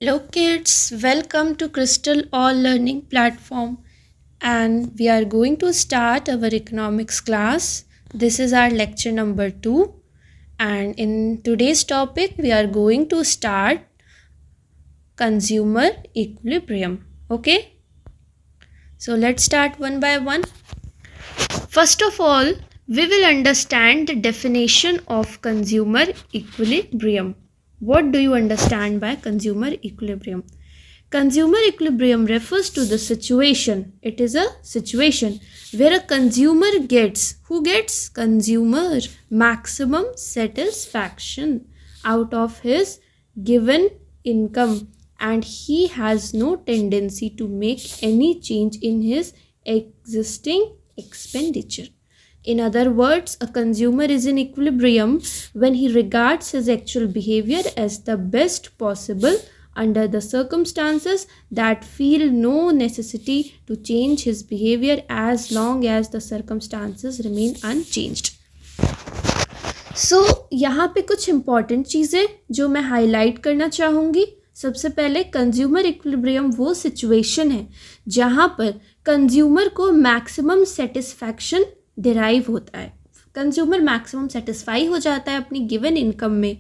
Hello kids, welcome to Crystal All Learning Platform and we are going to start our economics class. This is our lecture number 2 and in today's topic we are going to start consumer equilibrium. Okay? So let's start one by one. First of all, we will understand the definition of consumer equilibrium. What do you understand by consumer equilibrium? Consumer equilibrium refers to the situation. It is a situation where a consumer gets, who gets? Consumer, maximum satisfaction out of his given income and he has no tendency to make any change in his existing expenditure. In other words, a consumer is in equilibrium when he regards his actual behavior as the best possible under the circumstances that feel no necessity to change his behavior as long as the circumstances remain unchanged. यहाँ पे कुछ important चीज़ें जो मैं highlight करना चाहूँगी. सबसे पहले कंज्यूमर इक्विलिब्रियम वो सिचुएशन है जहाँ पर कंज्यूमर को मैक्सिमम सेटिस्फैक्शन डिराइव होता है. कंज्यूमर मैक्सिमम सेटिस्फाई हो जाता है अपनी गिवन इनकम में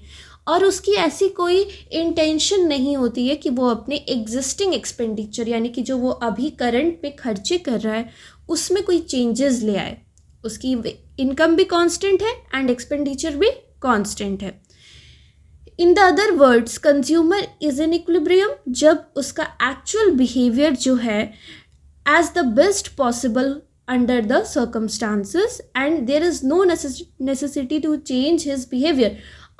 और उसकी ऐसी कोई इंटेंशन नहीं होती है कि वो अपने एग्जिस्टिंग एक्सपेंडिचर यानी कि जो वो अभी करंट पे खर्चे कर रहा है उसमें कोई चेंजेस ले आए. उसकी इनकम भी कांस्टेंट है एंड एक्सपेंडिचर भी कांस्टेंट है. In the other words, consumer is in equilibrium जब उसका एक्चुअल बिहेवियर जो है as the best possible under the circumstances and there is no necessity to change his behavior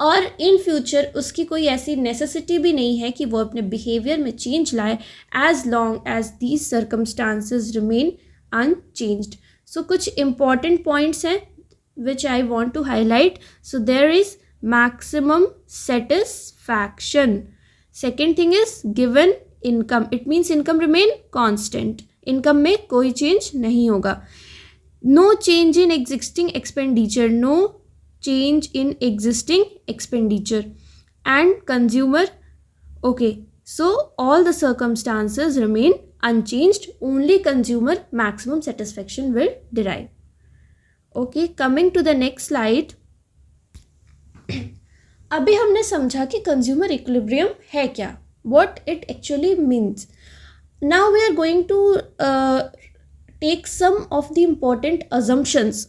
और in future उसकी कोई ऐसी नेसेसिटी भी नहीं है कि वो अपने बिहेवियर में चेंज लाए as long as these circumstances remain unchanged. So कुछ इम्पॉर्टेंट पॉइंट्स हैं which I want to highlight. So there is maximum satisfaction. Second thing is given income. It means income remain constant. Income में कोई change नहीं होगा. No change in existing expenditure. No change in existing expenditure and consumer. Okay, so all the circumstances remain unchanged. Only consumer maximum satisfaction will derive. Okay, coming to the next slide. अभी हमने समझा कि consumer equilibrium है क्या, what it actually means. Now we are going to take some of the important assumptions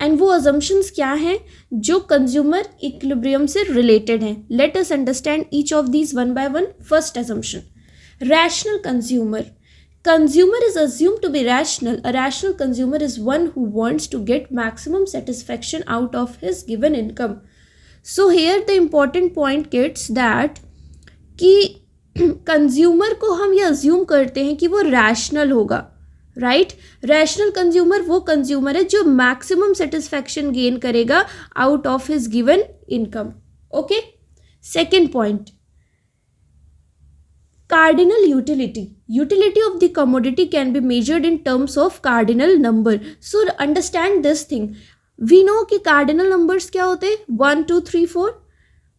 and वो assumptions क्या हैं जो consumer equilibrium से related हैं. Let us understand each of these one by one. First assumption, rational consumer. Consumer is assumed to be rational. A rational consumer is one who wants to get maximum satisfaction out of his given income. So here the important point gets that कि consumer को हम ये assume करते हैं कि वो rational होगा. Right, rational consumer वो कंज्यूमर है जो मैक्सिमम सेटिस्फैक्शन गेन करेगा out of his given income. Okay, second point, cardinal utility. Utility of the commodity can be measured in terms of cardinal number. So understand this thing. We know कि cardinal numbers क्या होते हैं, 1 2 3 4.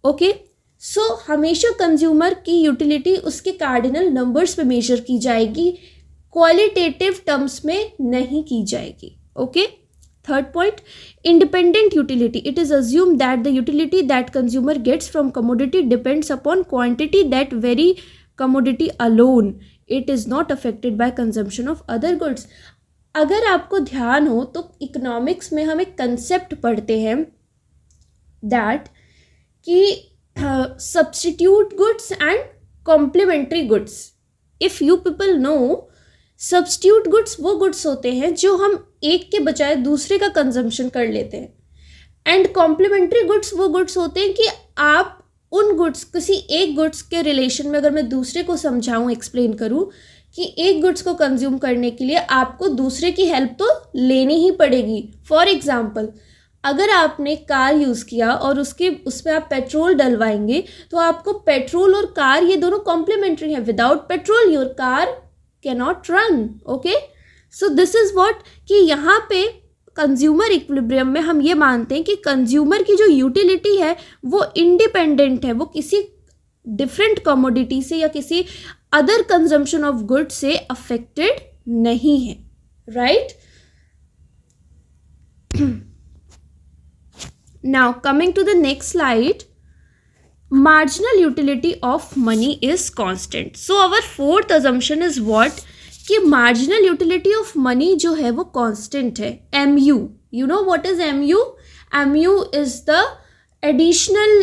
Okay, सो हमेशा consumer की utility उसके cardinal numbers पे major की जाएगी, क्वालिटेटिव टर्म्स में नहीं की जाएगी. Okay, third point, independent utility. It is assume that the utility that consumer gets from commodity depends upon quantity that very commodity alone. It is not affected by consumption of other goods. अगर आपको ध्यान हो तो economics में हम एक concept पढ़ते हैं दैट कि substitute goods and complementary goods. if you people know, substitute goods वो goods होते हैं जो हम एक के बजाय दूसरे का कंजम्पशन कर लेते हैं एंड कॉम्प्लीमेंट्री गुड्स वो गुड्स होते हैं कि आप उन गुड्स, किसी एक गुड्स के रिलेशन में अगर मैं दूसरे को समझाऊं, एक्सप्लेन करूं कि एक गुड्स को कंज्यूम करने के लिए आपको दूसरे की हेल्प तो लेनी ही पड़ेगी. फॉर एग्जाम्पल, अगर आपने कार यूज़ किया और उस पर आप पेट्रोल डलवाएंगे तो आपको पेट्रोल और कार ये दोनों कॉम्प्लीमेंट्री हैं. Without petrol your car can not run. Okay, so this is what कि यहाँ पे कंज्यूमर इक्विलिब्रियम में हम ये मानते हैं कि कंज्यूमर की जो यूटिलिटी है वो इंडिपेंडेंट है, वो किसी डिफरेंट कमोडिटी से या किसी अदर कंजम्पशन ऑफ गुड से अफेक्टेड नहीं है, right. Now coming to the next slide, marginal utility of money is constant. So our fourth assumption is what, कि marginal utility of money जो है वो constant है. MU, you know what is MU? MU is the additional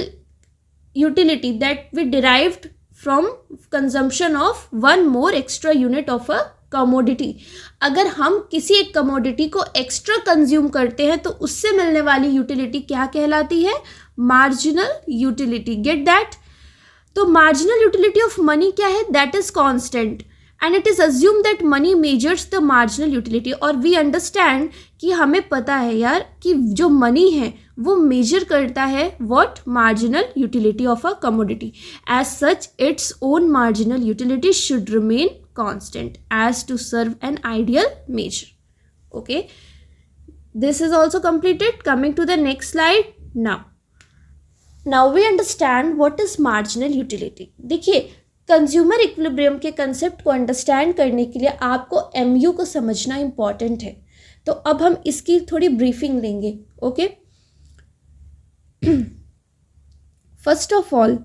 utility that we derived from consumption of one more extra unit of a commodity. अगर हम किसी एक commodity को extra consume करते हैं तो उससे मिलने वाली utility क्या कहलाती है? Marginal utility. Get that? तो marginal utility of money क्या है? That is constant and it is assumed that money measures the marginal utility. और we understand कि हमें पता है यार कि जो money है वो measure करता है what? Marginal utility of a commodity. As such, its own marginal utility should remain constant as to serve an ideal measure. Okay, this is also completed. Coming to the next slide. Now we understand what is marginal utility. देखिए, consumer equilibrium के concept को understand करने के लिए आपको MU को समझना important है. तो अब हम इसकी थोड़ी ब्रीफिंग लेंगे. Okay, first of all,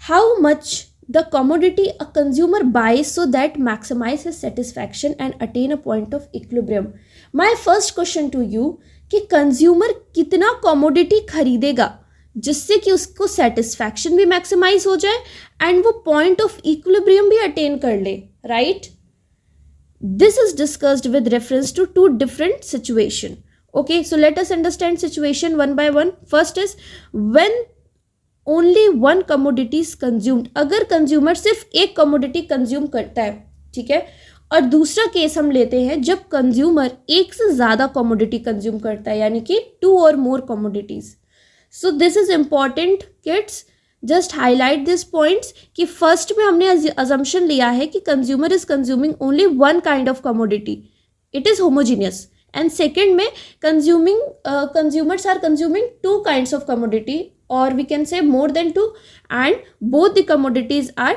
how much the commodity a consumer buys so that maximize his satisfaction and attain a point of equilibrium. My first question to you कि कंज्यूमर कितना कमोडिटी खरीदेगा जिससे कि उसको सेटिस्फैक्शन भी maximise हो जाए and वो पॉइंट ऑफ इक्विलिब्रियम भी अटेन कर ले, right. This is discussed with reference to two different situation. Okay, so let us understand situation one by one. First is when only one commodity is consumed. अगर consumer सिर्फ एक commodity consume करता है, ठीक है. और दूसरा केस हम लेते हैं जब कंज्यूमर एक से ज़्यादा कमोडिटी कंज्यूम करता है, यानी कि 2 और more commodities. So this is important kids, just highlight this points कि फर्स्ट में हमने अजम्पशन लिया है कि consumer is consuming only one kind of commodity, it is homogeneous. And second में consumers are consuming 2 kinds of commodity, or we can say more than 2, and both the commodities are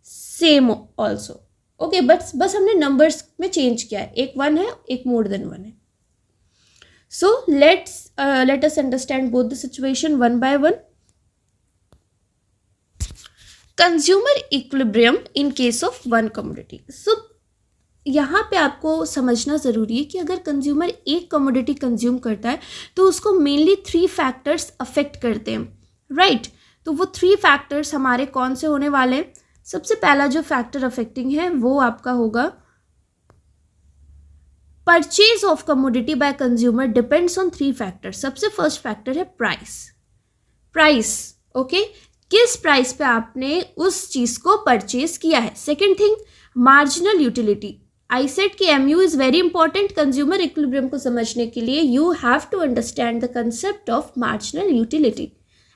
same also. Okay, बस हमने numbers में change किया है, एक 1 है, एक मोर than 1 है. So let us understand both the situation one by one. Consumer equilibrium in case of one commodity. So यहाँ पे आपको समझना ज़रूरी है कि अगर कंज्यूमर एक कमोडिटी कंज्यूम करता है तो उसको मेनली 3 फैक्टर्स अफेक्ट करते हैं, राइट. तो वो 3 फैक्टर्स हमारे कौन से होने वाले हैं? सबसे पहला जो फैक्टर अफेक्टिंग है वो आपका होगा purchase of commodity by consumer depends on 3 factors. सबसे फर्स्ट फैक्टर है प्राइस. ओके, किस प्राइस पे आपने उस चीज़ को परचेज किया है. Second thing, marginal utility. I said कि MU is very important. Consumer equilibrium को समझने के लिए you have to understand the concept of marginal utility.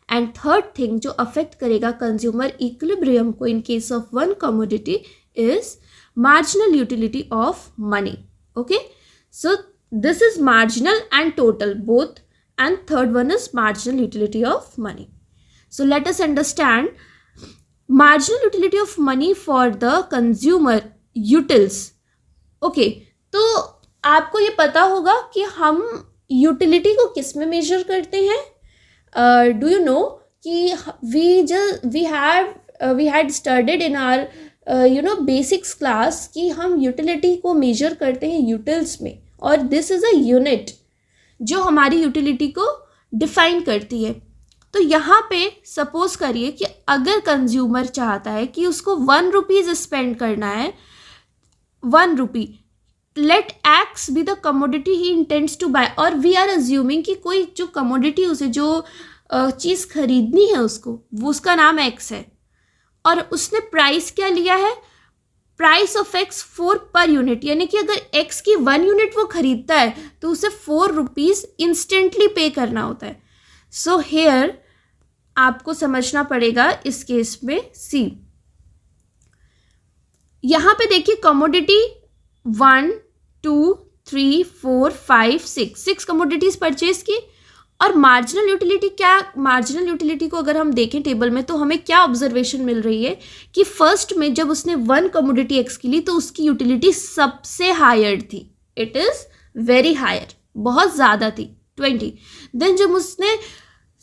And third thing जो अफेक्ट करेगा कंज्यूमर इक्विलिब्रियम को in case of one commodity is marginal utility of money. Okay, so this is marginal and total both, and third one is marginal utility of money. So let us understand marginal utility of money for the consumer utils. Okay, तो आपको ये पता होगा कि हम utility को किस में मेजर करते हैं. डू यू नो कि we had studied in our basics class कि हम यूटिलिटी को मेजर करते हैं यूटिल्स में, और दिस इज़ अ यूनिट जो हमारी यूटिलिटी को डिफाइन करती है. तो यहाँ पे सपोज करिए कि अगर कंज्यूमर चाहता है कि उसको 1 रुपीज़ स्पेंड करना है, 1 rupee, let x be the commodity he intends to buy, और वी आर अज्यूमिंग कि कोई जो कमोडिटी उसे जो चीज़ खरीदनी है उसको, वो उसका नाम एक्स है, और उसने प्राइस क्या लिया है, price of x 4 per unit. यानी कि अगर एक्स की 1 यूनिट वो खरीदता है तो उसे 4 रुपीज़ इंस्टेंटली पे करना होता है. सो हेयर आपको समझना पड़ेगा इस केस में सी. यहाँ पे देखिए कमोडिटी 1 2 3 4 5 6 कमोडिटीज परचेज की, और मार्जिनल यूटिलिटी क्या, मार्जिनल यूटिलिटी को अगर हम देखें टेबल में तो हमें क्या ऑब्जर्वेशन मिल रही है कि फर्स्ट में जब उसने वन कमोडिटी एक्स की ली तो उसकी यूटिलिटी सबसे हायर थी, इट इज़ वेरी हायर, बहुत ज़्यादा थी 20। देन जब उसने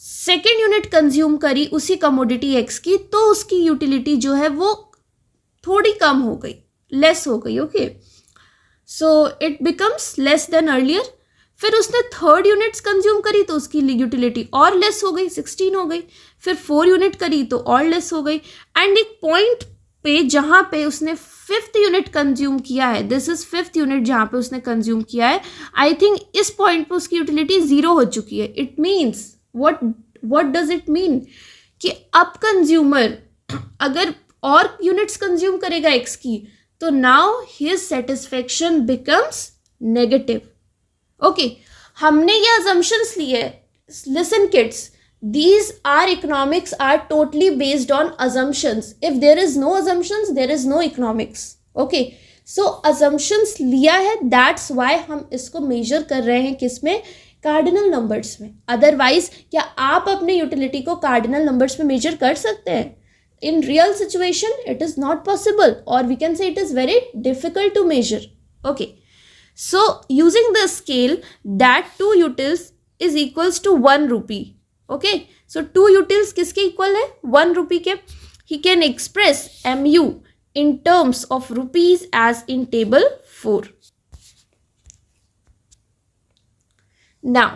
सेकेंड यूनिट कंज्यूम करी उसी कमोडिटी एक्स की तो उसकी यूटिलिटी जो है वो थोड़ी कम हो गई, लेस हो गई, okay, so it becomes less than earlier. फिर उसने थर्ड यूनिट्स कंज्यूम करी तो उसकी यूटिलिटी और लेस हो गई, 16 हो गई। फिर 4 यूनिट करी तो और लेस हो गई। एंड एक पॉइंट पे जहाँ पे उसने फिफ्थ यूनिट कंज्यूम किया है, दिस इज फिफ्थ यूनिट जहाँ पे उसने कंज्यूम किया है, आई थिंक इस पॉइंट पे उसकी यूटिलिटी 0 हो चुकी है। It means what does it mean कि अब कंज्यूमर अगर और यूनिट्स कंज्यूम करेगा एक्स की तो now his satisfaction becomes negative. Okay, हमने ये अजम्पशंस लिए, listen kids, these are economics are totally based on assumptions. If there is no assumptions there is no economics. Okay, so assumptions लिया है, that's why हम इसको measure कर रहे हैं किस में, कार्डिनल नंबर्स में। अदरवाइज क्या आप अपने यूटिलिटी को कार्डिनल नंबर्स में मेजर कर सकते हैं? in real situation it is not possible, or we can say it is very difficult to measure. Okay, so using the scale that 2 utils is equals to 1 rupee. Okay, so 2 utils किसके equal है? 1 रुपी के। he can express mu in terms of rupees as in table 4. now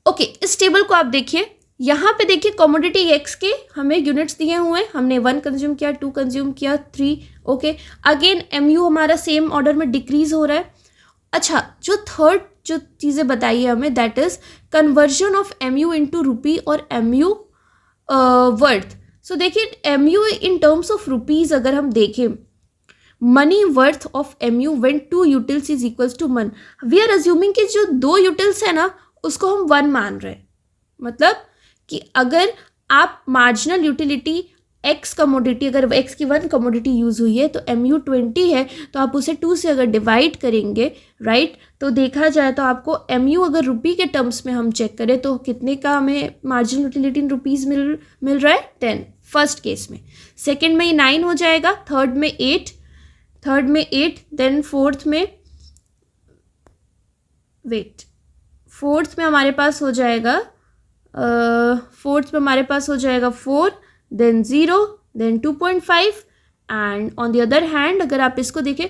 okay, इस table को आप देखिए, यहाँ पे देखिए कमोडिटी एक्स के हमें यूनिट्स दिए हुए हैं, हमने 1 कंज्यूम किया, 2 कंज्यूम किया, 3, ओके, अगेन mu हमारा सेम ऑर्डर में डिक्रीज हो रहा है। अच्छा, जो थर्ड जो चीज़ें बताई है हमें, that is conversion of mu into rupee और mu वर्थ। सो देखिए mu in terms of rupees अगर हम देखें, money worth of mu when 2 utils is equals to 1, we are assuming कि जो 2 यूटिल्स है ना उसको हम 1 मान रहे हैं। मतलब कि अगर आप मार्जिनल यूटिलिटी एक्स कमोडिटी, अगर एक्स की 1 कमोडिटी यूज़ हुई है तो mu 20 है, तो आप उसे 2 से अगर डिवाइड करेंगे, राइट, तो देखा जाए तो आपको mu अगर रुपी के टर्म्स में हम चेक करें तो कितने का हमें मार्जिनल यूटिलिटी इन रुपीज़ मिल रहा है? 10 फर्स्ट केस में। सेकेंड में 9 हो जाएगा, थर्ड में 8, देन फोर्थ में हमारे पास हो जाएगा फोर्थ में हमारे पास हो जाएगा 4, then 0, then 2.5 and on the other hand अगर आप इसको देखें,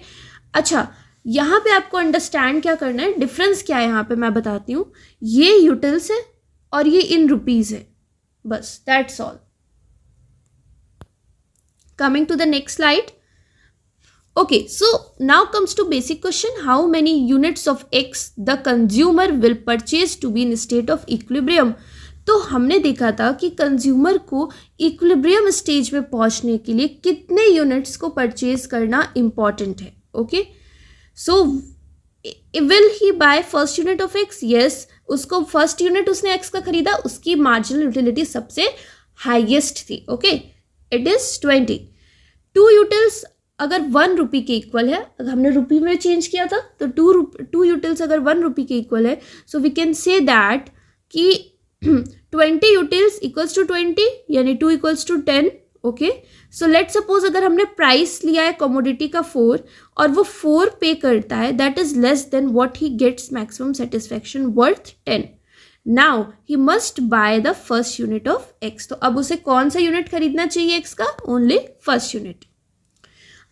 अच्छा यहाँ पे आपको अंडरस्टैंड क्या करना है, डिफरेंस क्या है यहाँ पे मैं बताती हूँ। ये यूटिल्स है और ये इन रुपीज़ है, बस that's all. Coming to the next slide. Okay, so now comes to basic question, how many units of X the consumer will purchase to be in state of equilibrium? तो हमने देखा था कि कंज्यूमर को equilibrium stage में पहुंचने के लिए कितने यूनिट्स को परचेज करना इम्पॉर्टेंट है। Okay, so will he by first unit of x? Yes, उसको फर्स्ट यूनिट उसने एक्स का खरीदा, उसकी मार्जिनल यूटिलिटी सबसे हाईएस्ट थी। Okay, it is 20। 2 यूटिल्स अगर 1 रुपी के इक्वल है, अगर हमने रुपी में चेंज किया था तो 2 यूटिल्स अगर 1 रुपी के इक्वल है, so we can say that कि 20 यूटिल्स इक्वल्स टू 20, यानी 2 equals to 10। Okay, so let suppose अगर हमने प्राइस लिया है कमोडिटी का 4 और वो 4 पे करता है, that is less than what he gets maximum satisfaction worth 10। Now he must buy the first unit of X. तो अब उसे कौन सा यूनिट खरीदना चाहिए एक्स का? Only first unit.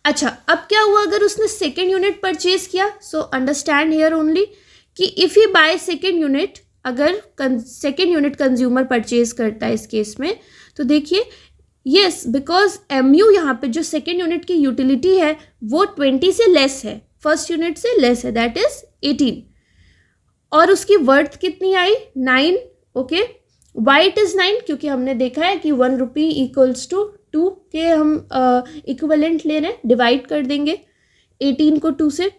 अच्छा, अब क्या हुआ अगर उसने सेकेंड यूनिट परचेज किया? सो अंडरस्टैंड हियर ओनली कि if he bye second unit, अगर सेकेंड यूनिट कंज्यूमर परचेज करता है इस केस में, तो देखिए यस, बिकॉज mu यहाँ पे जो सेकेंड यूनिट की यूटिलिटी है वो 20 से लेस है, फर्स्ट यूनिट से लेस है, दैट इज 18, और उसकी वर्थ कितनी आई? 9। Okay, why it is 9? क्योंकि हमने देखा है कि 1 रुपी इक्वल्स टू 2 के हम इक्विवेलेंट ले रहे हैं, डिवाइड कर देंगे 18 को 2 से,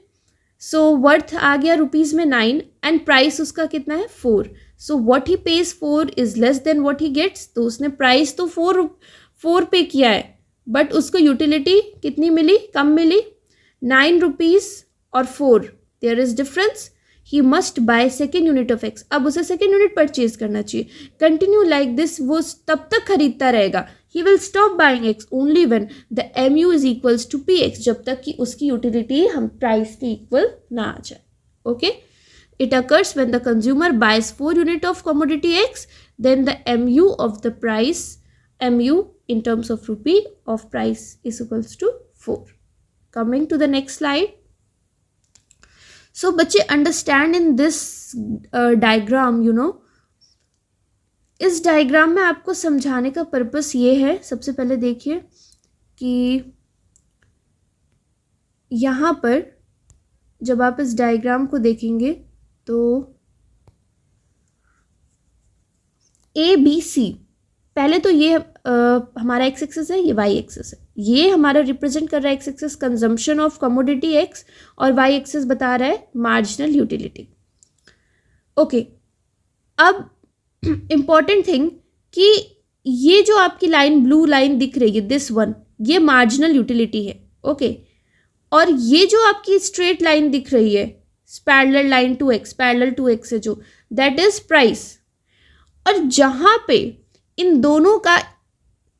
सो वर्थ आ गया रुपीज़ में 9 एंड प्राइस उसका कितना है? 4। So what he pays 4 is less than what he gets. तो उसने प्राइस तो 4 पे किया है, बट उसको यूटिलिटी कितनी मिली? कम मिली, 9 रुपीज़ और 4, there is difference. He must buy second unit of X, अब उसे सेकेंड यूनिट परचेज करना चाहिए. कंटिन्यू लाइक दिस, वो तब तक खरीदता रहेगा. He will stop buying X only when the MU is equals to PX, जब तक कि उसकी यूटिलिटी हम प्राइस के इक्वल ना आ जाए. Okay, it occurs when the consumer buys 4 unit of commodity X, then the MU of the price, MU in terms of rupee of price is equals to 4. Coming to the next slide. So बच्चे understand in this diagram, you know, इस diagram में आपको समझाने का purpose ये है, सबसे पहले देखिए कि यहाँ पर जब आप इस डायग्राम को देखेंगे तो ABC, पहले तो ये हमारा एक्स एक्सिस है, ये वाई एक्सिस है. ये हमारा रिप्रेजेंट कर रहा है x axis consumption of commodity x और वाई एक्सिस बता रहा है मार्जिनल यूटिलिटी. ओके, अब इम्पॉर्टेंट थिंग कि ये जो आपकी लाइन ब्लू लाइन दिख रही है, दिस वन, ये मार्जिनल यूटिलिटी है. ओके, और ये जो आपकी स्ट्रेट लाइन दिख रही है, parallel line to X, parallel to X है जो, दैट इज प्राइस. और जहाँ पे इन दोनों का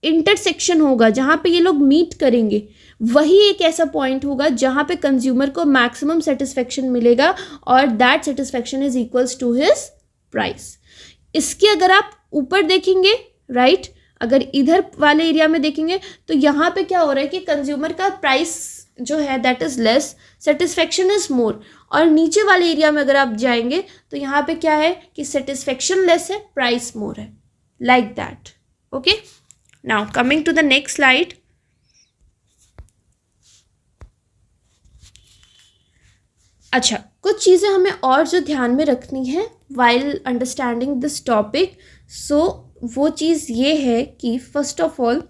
इंटरसेक्शन होगा, जहाँ पे ये लोग मीट करेंगे, वही एक ऐसा पॉइंट होगा जहाँ पे कंज्यूमर को मैक्सिमम सेटिस्फेक्शन मिलेगा और that satisfaction is equals to his price. इसके अगर आप ऊपर देखेंगे, राइट, अगर इधर वाले एरिया में देखेंगे तो यहाँ पे क्या हो रहा है कि कंज्यूमर का प्राइस जो है that is less, satisfaction is more. और नीचे वाले एरिया में अगर आप जाएंगे तो यहाँ पे क्या है कि सेटिस्फेक्शन लेस है, प्राइस मोर है, like that. Okay, now coming to the next slide. अच्छा, कुछ चीज़ें हमें और जो ध्यान में रखनी है वाइल अंडरस्टैंडिंग दिस टॉपिक. सो वो चीज़ ये है कि फर्स्ट ऑफ ऑल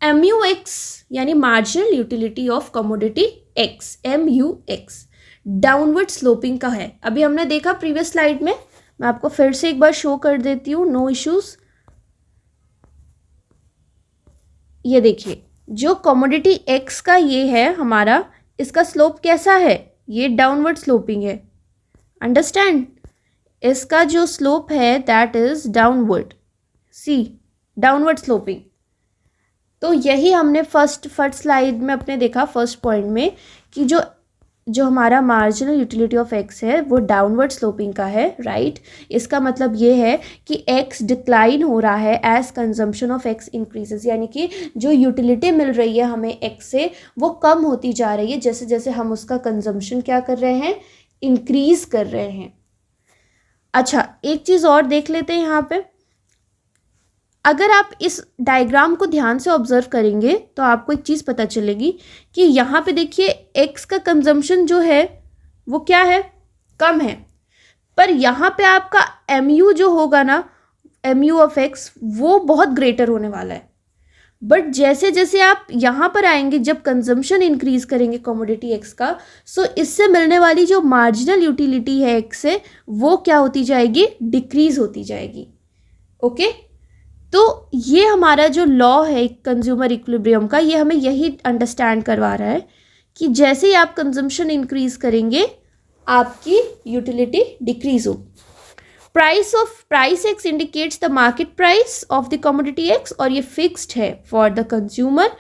MUX यानी marginal utility of commodity X, MUX downward sloping का है. अभी हमने देखा प्रीवियस स्लाइड में, मैं आपको फिर से एक बार शो कर देती हूँ, नो इश्यूज. ये देखिए, जो कमोडिटी X का ये है हमारा, इसका स्लोप कैसा है, ये डाउनवर्ड स्लोपिंग है. अंडरस्टैंड, इसका जो स्लोप है that is downward, see downward sloping. तो यही हमने फर्स्ट स्लाइड में अपने देखा, फर्स्ट पॉइंट में, कि जो हमारा मार्जिनल यूटिलिटी ऑफ एक्स है वो डाउनवर्ड स्लोपिंग का है, राइट. इसका मतलब ये है कि एक्स डिक्लाइन हो रहा है as consumption of X increases, यानी कि जो यूटिलिटी मिल रही है हमें एक्स से वो कम होती जा रही है जैसे जैसे हम उसका कंजम्पशन क्या कर रहे हैं, इंक्रीज कर रहे हैं. अच्छा, एक चीज़ और देख लेते हैं यहाँ पे. अगर आप इस डायग्राम को ध्यान से ऑब्जर्व करेंगे तो आपको एक चीज़ पता चलेगी कि यहाँ पे देखिए एक्स का कंजम्पशन जो है वो क्या है, कम है. पर यहाँ पे आपका MU जो होगा ना, MU ऑफ एक्स, वो बहुत ग्रेटर होने वाला है. बट जैसे जैसे आप यहाँ पर आएंगे, जब कंजम्पशन इंक्रीज करेंगे कमोडिटी एक्स का, सो इससे मिलने वाली जो मार्जिनल यूटिलिटी है एक्स से, वो क्या होती जाएगी, डिक्रीज होती जाएगी. ओके, तो ये हमारा जो लॉ है कंज्यूमर इक्विलिब्रियम का, ये हमें यही अंडरस्टैंड करवा रहा है कि जैसे ही आप कंजम्पशन इंक्रीज करेंगे आपकी यूटिलिटी डिक्रीज होगी. Price x indicates the market price of the commodity x, और ये फिक्स्ड है for the consumer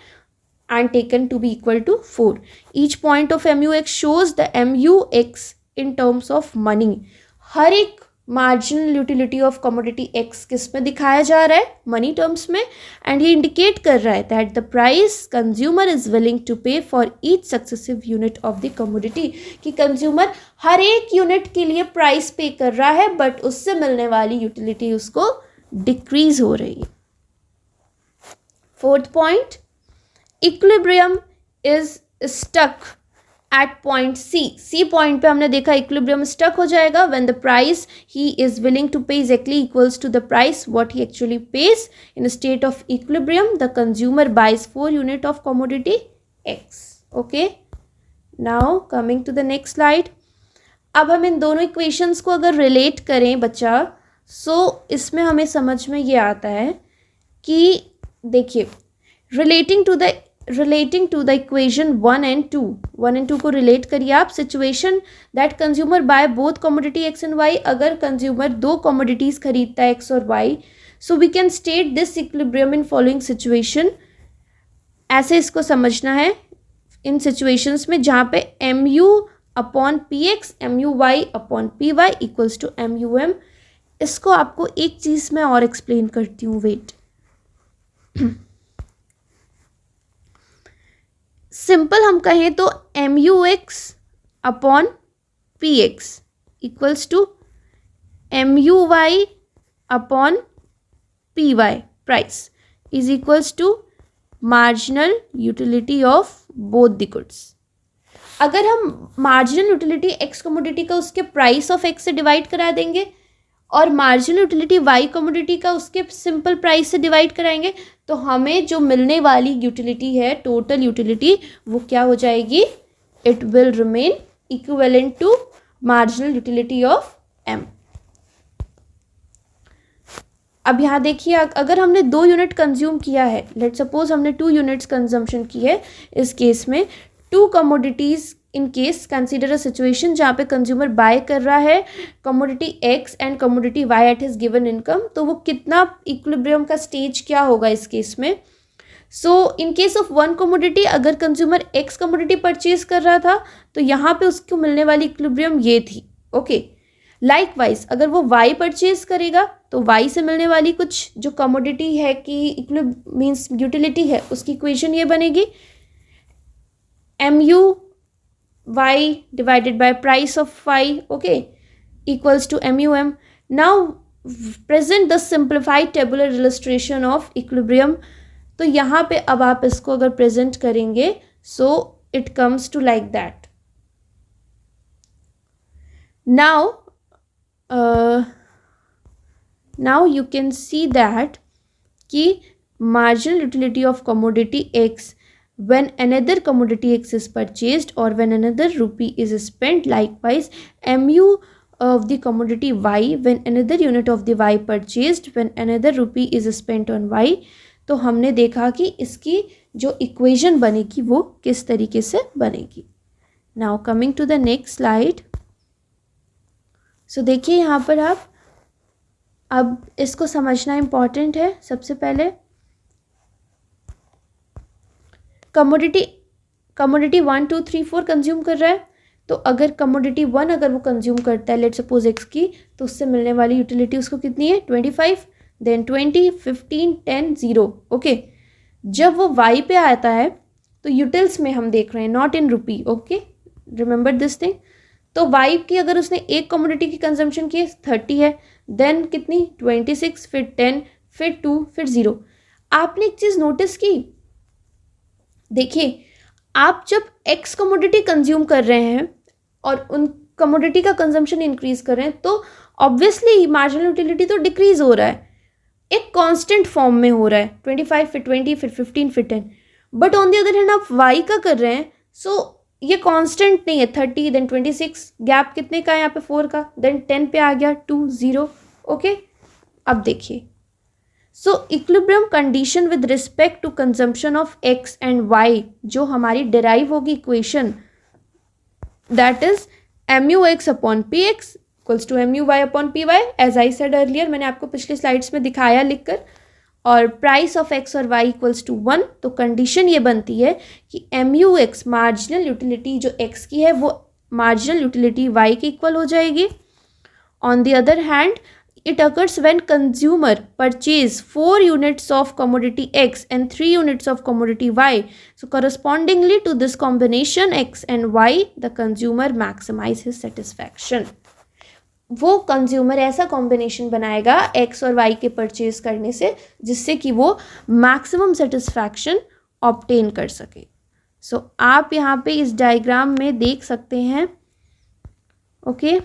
and taken to be equal to 4. Each point of MUX shows the MUX in terms of money. हर एक marginal utility of commodity x किस में दिखाया जा रहा है, मनी टर्म्स में. एंड ये इंडिकेट कर रहा है that the price consumer is willing to पे for each successive unit of the commodity, कि कंज्यूमर हर एक यूनिट के लिए प्राइस पे कर रहा है बट उससे मिलने वाली यूटिलिटी उसको डिक्रीज हो रही है. Fourth point, equilibrium is stuck at point C point पे हमने देखा इक्विलिब्रियम स्टक हो जाएगा when the price he is willing to pay exactly equals to the price what he actually pays. In state of equilibrium the consumer buys 4 unit of commodity x. Okay, now coming to the next slide. अब हम इन दोनों equations को अगर relate करें बच्चा, सो इसमें हमें समझ में ये आता है कि देखिए, relating to the relating to the equation 1 and 2 को रिलेट करिए आप. Situation that consumer buy both commodity X and Y. अगर कंज्यूमर दो कमोडिटीज़ खरीदता है एक्स और Y, so we can state this equilibrium in following situation. ऐसे इसको समझना है इन सिचुएशंस में जहाँ पे mu upon P X mu y upon P Y equals to MUM. इसको आपको एक चीज़ मैं और एक्सप्लेन करती हूँ, वेट. सिंपल हम कहें तो MUX upon PX equals to MUY upon PY price is equals to marginal utility of both the goods. अगर हम मार्जिनल यूटिलिटी एक्स कमोडिटी का उसके प्राइस ऑफ एक्स से डिवाइड करा देंगे और मार्जिनल यूटिलिटी वाई कमोडिटी का उसके सिंपल प्राइस से डिवाइड कराएंगे, तो हमें जो मिलने वाली यूटिलिटी है, टोटल यूटिलिटी, वो क्या हो जाएगी? It will remain equivalent to marginal utility of M. अब यहाँ देखिए, अगर हमने 2 यूनिट कंज्यूम किया है, लेट सपोज हमने 2 यूनिट्स कंजम्पशन की है, इस केस में 2 commodities. In case consider a situation जहाँ पे कंज्यूमर बाय कर रहा है commodity X and commodity Y at his given income, तो वो कितना इक्विलिब्रियम का स्टेज क्या होगा इस केस में? सो इन केस ऑफ 1 कमोडिटी, अगर कंज्यूमर एक्स कमोडिटी परचेज कर रहा था तो यहाँ पे उसको मिलने वाली इक्विलिब्रियम ये थी. ओके. लाइकवाइज अगर वो वाई परचेज करेगा तो वाई से मिलने वाली कुछ जो कमोडिटी है कि मीन्स यूटिलिटी है, उसकी इक्वेशन ये बनेगी MU y divided by price of y, okay, equals to MUM. Now present the simplified tabular illustration of equilibrium. तो यहाँ पे अब आप इसको अगर प्रेजेंट करेंगे, so it comes to like that. Now you can see that कि marginal utility of commodity X when another commodity X is purchased or when another rupee is spent, likewise MU of the commodity Y when another unit of the Y purchased when another rupee is spent on Y. तो हमने देखा कि इसकी जो equation बनेगी वो किस तरीके से बनेगी. Now coming to the next slide. So देखिए यहाँ पर आप अब इसको समझना इम्पॉर्टेंट है. सबसे पहले कमोडिटी 1 2 3 4 कंज्यूम कर रहा है, तो अगर कमोडिटी 1 अगर वो कंज्यूम करता है लेट सपोज एक्स की, तो उससे मिलने वाली यूटिलिटी उसको कितनी है? 25, देन 20, 15, 10, 0. ओके. जब वो वाई पे आता है तो यूटिल्स में हम देख रहे हैं, not in rupee. Okay, remember this thing. तो वाई की अगर उसने एक कमोडिटी की कंजम्पशन की 30 है, देन कितनी? 26, फिर 10, फिर 2, फिर 0. आपने एक चीज़ नोटिस की, देखिए आप जब एक्स कमोडिटी कंज्यूम कर रहे हैं और उन कमोडिटी का कंजम्पशन इंक्रीज कर रहे हैं, तो ऑब्वियसली मार्जिनल यूटिलिटी तो डिक्रीज हो रहा है, एक कांस्टेंट फॉर्म में हो रहा है. 25, फिर 20, फिर 15, फिर 10. But on the other hand आप वाई का कर रहे हैं, सो ये कांस्टेंट नहीं है. 30, देन 26, गैप कितने का है यहाँ पे? 4 का. देन 10 पे आ गया, 2, 0. ओके. अब देखिए, so equilibrium condition with respect to consumption of X and Y, जो हमारी डिराइव होगी equation, that is MUX upon PX equals to MUY upon PY. As I said earlier, मैंने आपको पिछले स्लाइड्स में दिखाया लिखकर. और प्राइस ऑफ एक्स और वाई इक्वल्स टू 1. तो कंडीशन ये बनती है कि MUX मार्जिनल यूटिलिटी जो एक्स की है वो मार्जिनल यूटिलिटी वाई के इक्वल हो जाएगी. On the other hand, it occurs when consumer purchase 4 units of commodity X and 3 units of commodity Y. So correspondingly to this combination X and Y, the consumer maximize his satisfaction. वो consumer ऐसा combination बनाएगा X और Y के purchase करने से जिससे कि वो मैक्सिमम सेटिस्फैक्शन ऑब्टेन कर सके. सो आप यहाँ पे इस डायग्राम में देख सकते हैं. Okay,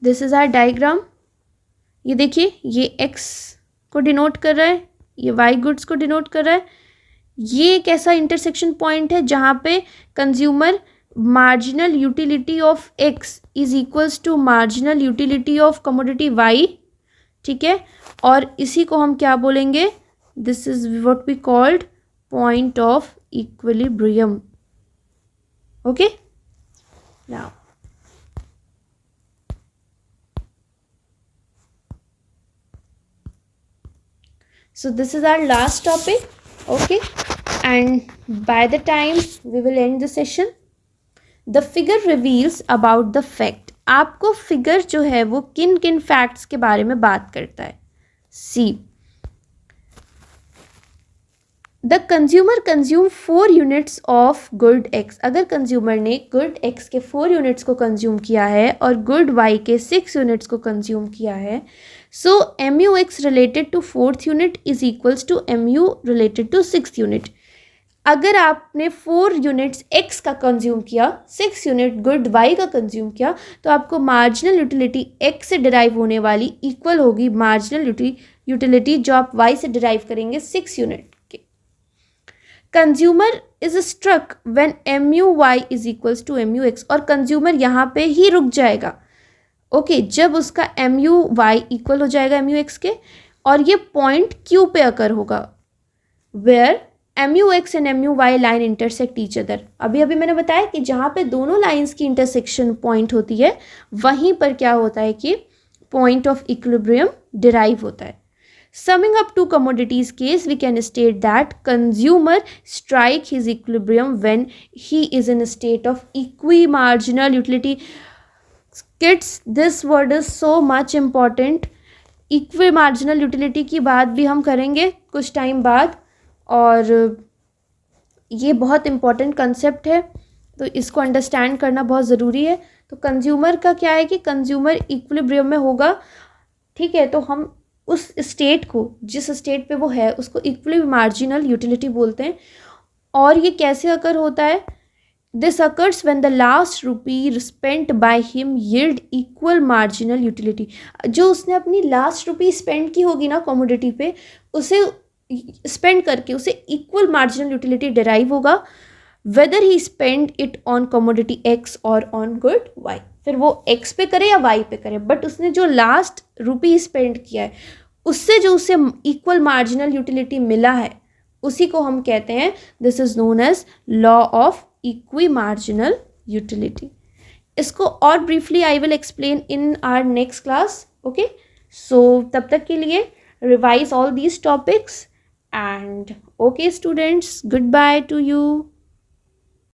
this is are diagram. ये देखिए, ये एक्स को डिनोट कर रहा है, ये वाई गुड्स को डिनोट कर रहा है. ये एक ऐसा इंटरसेक्शन पॉइंट है जहाँ पे consumer marginal utility of X is equals to marginal utility of commodity Y. ठीक है, और इसी को हम क्या बोलेंगे? This is what we called point of equilibrium. Okay, now so this is our last topic. Okay, and by the time we will end the session, the figure reveals about the fact. आपको figure जो है वो किन किन facts के बारे में बात करता है. See, the consumer consume 4 units of good x. अगर कंज्यूमर ने गुड एक्स के 4 यूनिट्स को कंज्यूम किया है और गुड वाई के 6 यूनिट्स को कंज्यूम किया है, so M U x related to 4th unit is equals to M U related to 6th unit. अगर आपने 4 यूनिट्स एक्स का कंज्यूम किया, 6 यूनिट गुड वाई का कंज्यूम किया, तो आपको मार्जिनल यूटिलिटी एक्स से डिराइव होने वाली इक्वल होगी मार्जिनल यूटिलिटी जो आप वाई से डिराइव करेंगे 6 यूनिट के. Consumer is struck when M U Y is equals to M U X. और कंज्यूमर यहाँ पे ही रुक जाएगा. ओके, जब उसका एम यू वाई इक्वल हो जाएगा एम यू एक्स के, और ये पॉइंट क्यू पे अकर होगा where M U X and M U Y line intersect each other. अभी अभी मैंने बताया कि जहाँ पे दोनों लाइंस की इंटरसेक्शन पॉइंट होती है वहीं पर क्या होता है कि पॉइंट ऑफ इक्विलिब्रियम डिराइव होता है. Summing up two commodities case, we can state that consumer strike his equilibrium when he is in a state of equimarginal utility. Kids, this word is so much important. Equimarginal utility की बात भी हम करेंगे कुछ time बाद, और ये बहुत इम्पॉर्टेंट कंसेप्ट है, तो इसको अंडरस्टैंड करना बहुत ज़रूरी है. तो कंज्यूमर का क्या है कि कंज्यूमर इक्विलिब्रियम में होगा. ठीक है, तो हम उस स्टेट को, जिस स्टेट पे वो है, उसको इक्विमार्जिनल यूटिलिटी बोलते हैं. और ये कैसे अकर होता है? This occurs when the last rupee spent by him yield equal marginal utility. जो उसने अपनी लास्ट रुपी स्पेंड की होगी ना कमोडिटी पे, उसे स्पेंड करके उसे इक्वल मार्जिनल यूटिलिटी डिराइव होगा, weather he spend it on commodity x और ऑन गुड वाई. फिर वो एक्स पे करे या वाई पे करे, बट उसने जो लास्ट रुपी स्पेंड किया है उससे जो उसे इक्वल मार्जिनल यूटिलिटी मिला है उसी को हम कहते हैं, this is known as law of equi marginal utility. इसको और briefly I will explain in our next class. Okay, so तब तक के लिए revise all these topics, and okay students, goodbye to you.